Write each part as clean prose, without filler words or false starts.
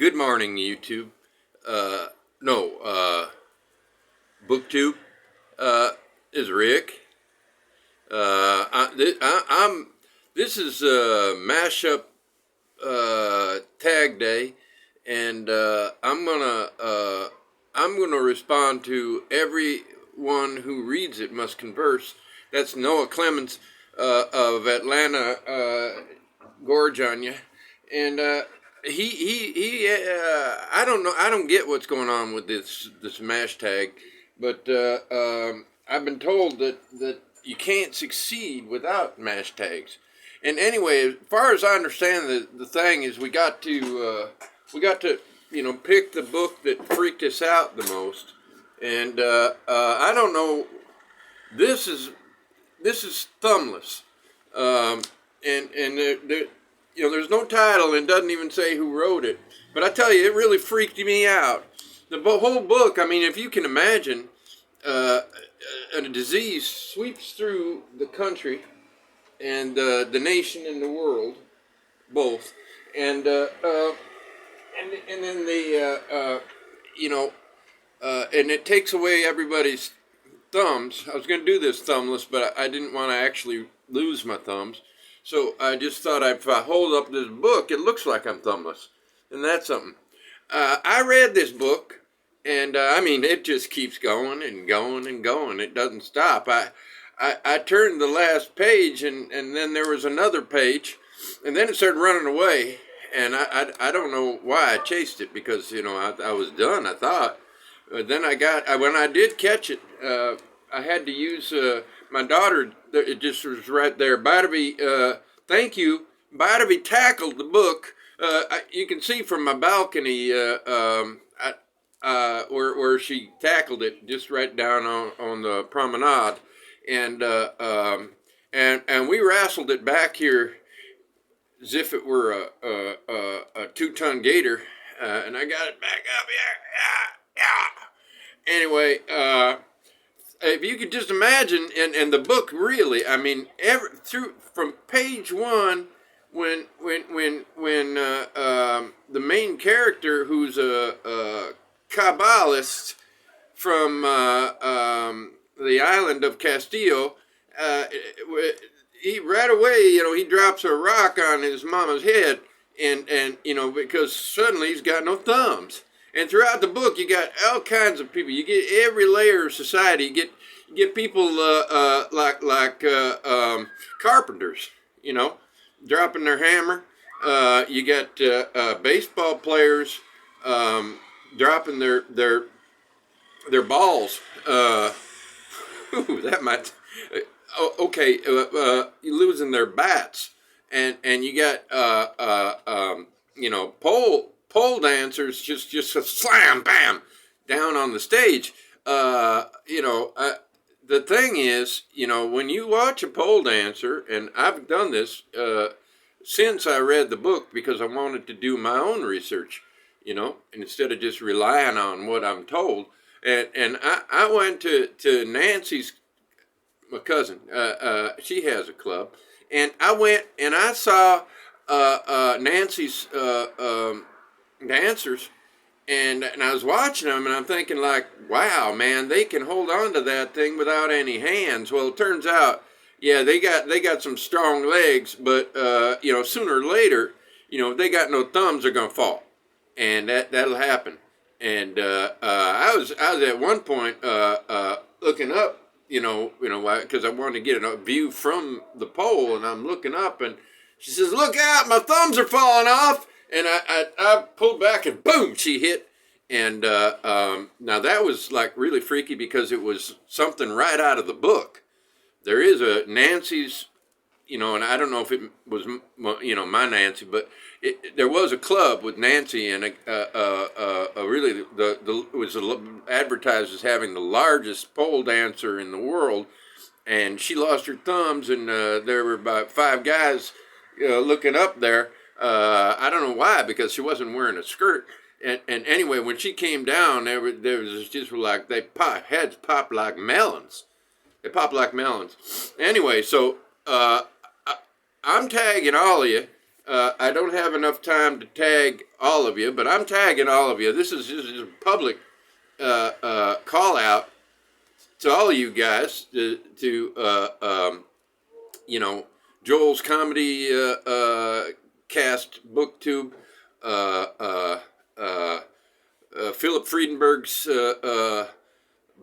Good morning, YouTube. No, BookTube. Is Rick. This is mashup tag day, and I'm gonna respond to everyone who reads it must converse. That's Noah Clemens of Atlanta, Gorgia, and I don't know. I don't get what's going on with this mash tag, but I've been told that you can't succeed without mash tags. And anyway, as far as I understand, the thing is we got to pick the book that freaked us out the most. And I don't know. This is thumbless, and there's no title and doesn't even say who wrote it. But I tell you, it really freaked me out. The whole book. I mean, if you can imagine, a disease sweeps through the country and the nation and the world, both, and then and it takes away everybody's thumbs. I was going to do this thumbless, but I didn't want to actually lose my thumbs. So I just thought if I hold up this book, it looks like I'm thumbless. And that's something. I read this book, and I mean, it just keeps going and going and going. It doesn't stop. I turned the last page, and then there was another page, and then it started running away. And I don't know why I chased it, because, I was done, I thought. But then when I did catch it, I had to use my daughter. It just was right there. Badavi, thank you. Badavi tackled the book. You can see from my balcony where she tackled it, just right down on the promenade, and we wrestled it back here as if it were a 2-ton gator, and I got it back up here. Yeah. Anyway, if you could just imagine, and the book really, I mean, from page 1, when the main character, who's a Kabbalist from the island of Castillo, he right away, he drops a rock on his mama's head, and because suddenly he's got no thumbs. And throughout the book, you got all kinds of people. You get every layer of society. You get people like carpenters, dropping their hammer. You got baseball players dropping their balls. That might. Okay, losing their bats, and you got pole dancers just a slam bam down on the stage. The thing is, when you watch a pole dancer, and I've done this since I read the book, because I wanted to do my own research, instead of just relying on what I'm told. And I went to Nancy's, my cousin. She has a club, and I went and I saw Nancy's dancers, and I was watching them, and I'm thinking, like, wow, man, they can hold on to that thing without any hands. Well, it turns out, yeah, they got some strong legs, but sooner or later, if they got no thumbs, they're gonna fall, and that'll happen. And I was at one point looking up, because I wanted to get a view from the pole, and I'm looking up, and she says, "Look out, my thumbs are falling off." And I pulled back, and boom, she hit. And now that was like really freaky, because it was something right out of the book. There is a Nancy's, and I don't know if it was, my Nancy, but there was a club with Nancy, and it was advertised as having the largest pole dancer in the world. And she lost her thumbs, and there were about 5 guys looking up there. I don't know why, because she wasn't wearing a skirt. And anyway, when she came down, there was just like heads popped like melons. They pop like melons. Anyway, so I'm tagging all of you. I don't have enough time to tag all of you, but I'm tagging all of you. This is just a public call out to all of you guys to Joel's comedy cast booktube, Philip Friedenberg's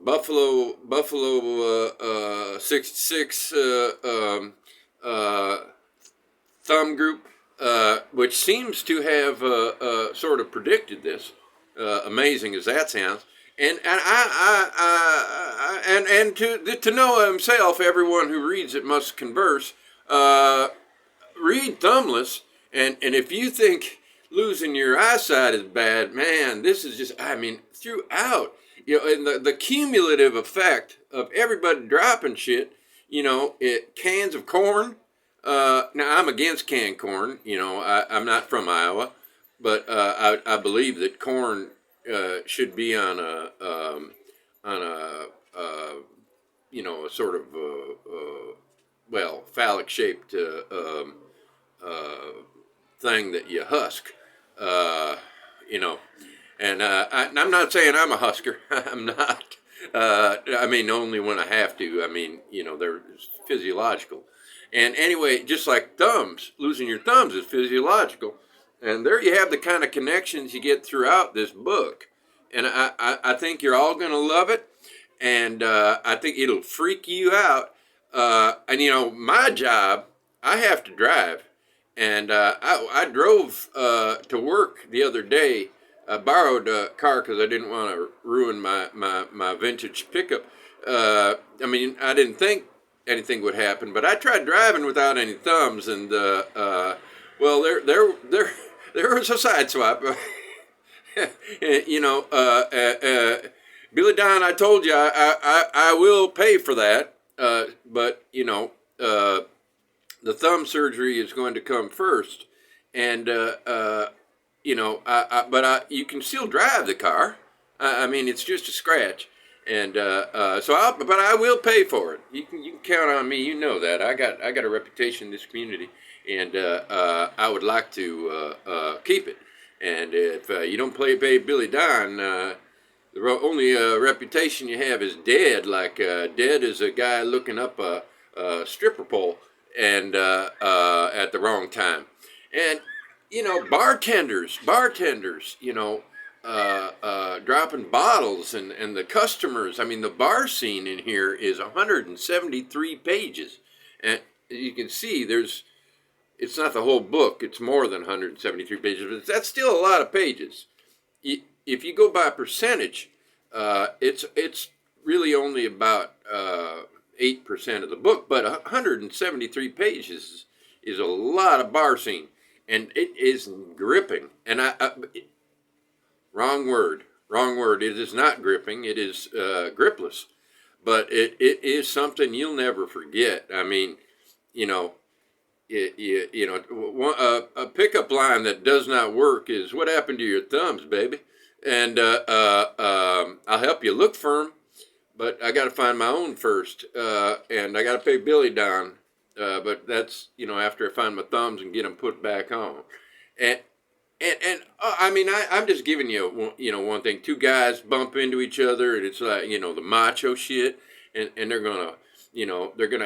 Buffalo 66 thumb group, which seems to have sort of predicted this. Amazing as that sounds. And to Noah himself, everyone who reads it must converse. Read Thumbless, and if you think losing your eyesight is bad, man, this is just, I mean, throughout, and the cumulative effect of everybody dropping shit, cans of corn. Now I'm against canned corn. I'm not from Iowa, but I believe that corn should be on a sort of phallic shaped thing that you husk. And I'm not saying I'm a husker. I'm not. I mean, only when I have to. I mean, they're physiological. And anyway, just like thumbs, losing your thumbs is physiological. And there you have the kind of connections you get throughout this book. And I think you're all going to love it. And I think it'll freak you out. My job, I have to drive. And I drove to work the other day. I borrowed a car because I didn't want to ruin my vintage pickup. I didn't think anything would happen, but I tried driving without any thumbs, and there was a side swap. Billy Don, I told you I will pay for that, but the thumb surgery is going to come first, and you can still drive the car. It's just a scratch. And but I will pay for it. You can count on me. You know that I got a reputation in this community, and I would like to keep it. And if you don't pay Billy Don, the only reputation you have is dead. Like dead is a guy looking up a stripper pole and at the wrong time. And bartenders. Dropping bottles and the customers. I mean, the bar scene in here is 173 pages. And you can see it's not the whole book, it's more than 173 pages, but that's still a lot of pages. If you go by percentage, it's really only about 8% of the book, but 173 pages is a lot of bar scene. And it is gripping. And Wrong word. It is not gripping. It is gripless. But it is something you'll never forget. I mean, a pickup line that does not work is, "What happened to your thumbs, baby?" And I'll help you look for them, but I got to find my own first, and I got to pay Billy Don. But that's after I find my thumbs and get them put back on, I'm just giving you one thing. Two guys bump into each other, and it's like the macho shit, and they're gonna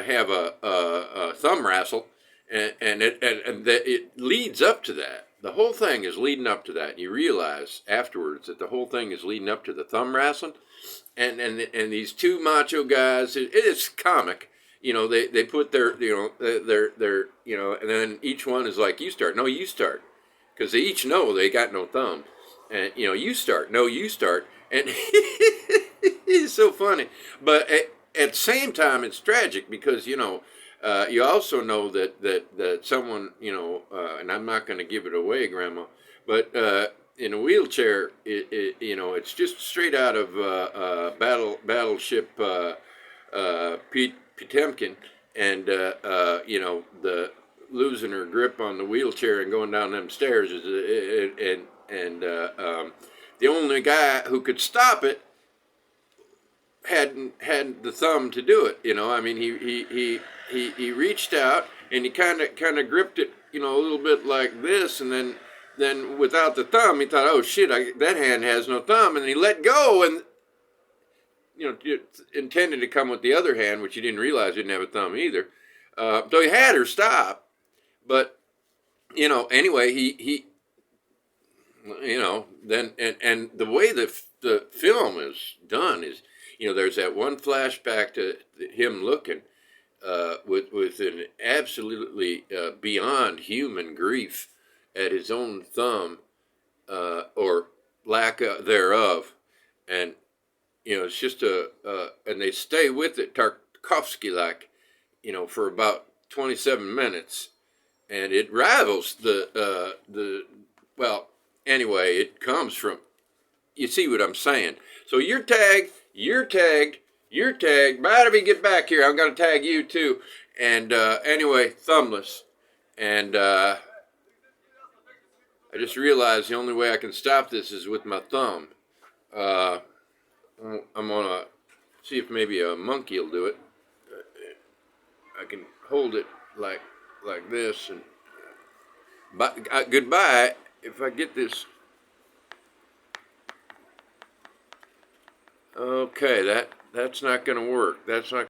have a thumb wrestle, and it leads up to that. The whole thing is leading up to that. And you realize afterwards that the whole thing is leading up to the thumb wrestling, and these two macho guys. It is comic. They put their and then each one is like, "You start." "No, you start." Because they each know they got no thumb. And, "You start." "No, you start." And it's so funny. But at the same time, it's tragic because, you also know that someone, and I'm not going to give it away, Grandma, but in a wheelchair, it's just straight out of Battleship Pete Potemkin, and, the losing her grip on the wheelchair and going down them stairs is the only guy who could stop it hadn't the thumb to do it. He reached out and he kind of gripped it a little bit like this, and then without the thumb, he thought, oh shit, that hand has no thumb, and he let go, and intended to come with the other hand, which he didn't realize didn't have a thumb either. So he had her stop, but anyway, he then and the way the film is done is, there's that one flashback to him looking with an absolutely beyond human grief at his own thumb or lack thereof, and it's just and they stay with it Tarkovsky like, for about 27 minutes, and it rivals well, anyway, it comes from, you see what I'm saying. So you're tagged, Barnaby, get back here, I'm going to tag you too. And anyway, thumbless. And I just realized the only way I can stop this is with my thumb. I'm going to see if maybe a monkey will do it. I can hold it like this, and goodbye. If I get this, okay, that's not going to work. That's not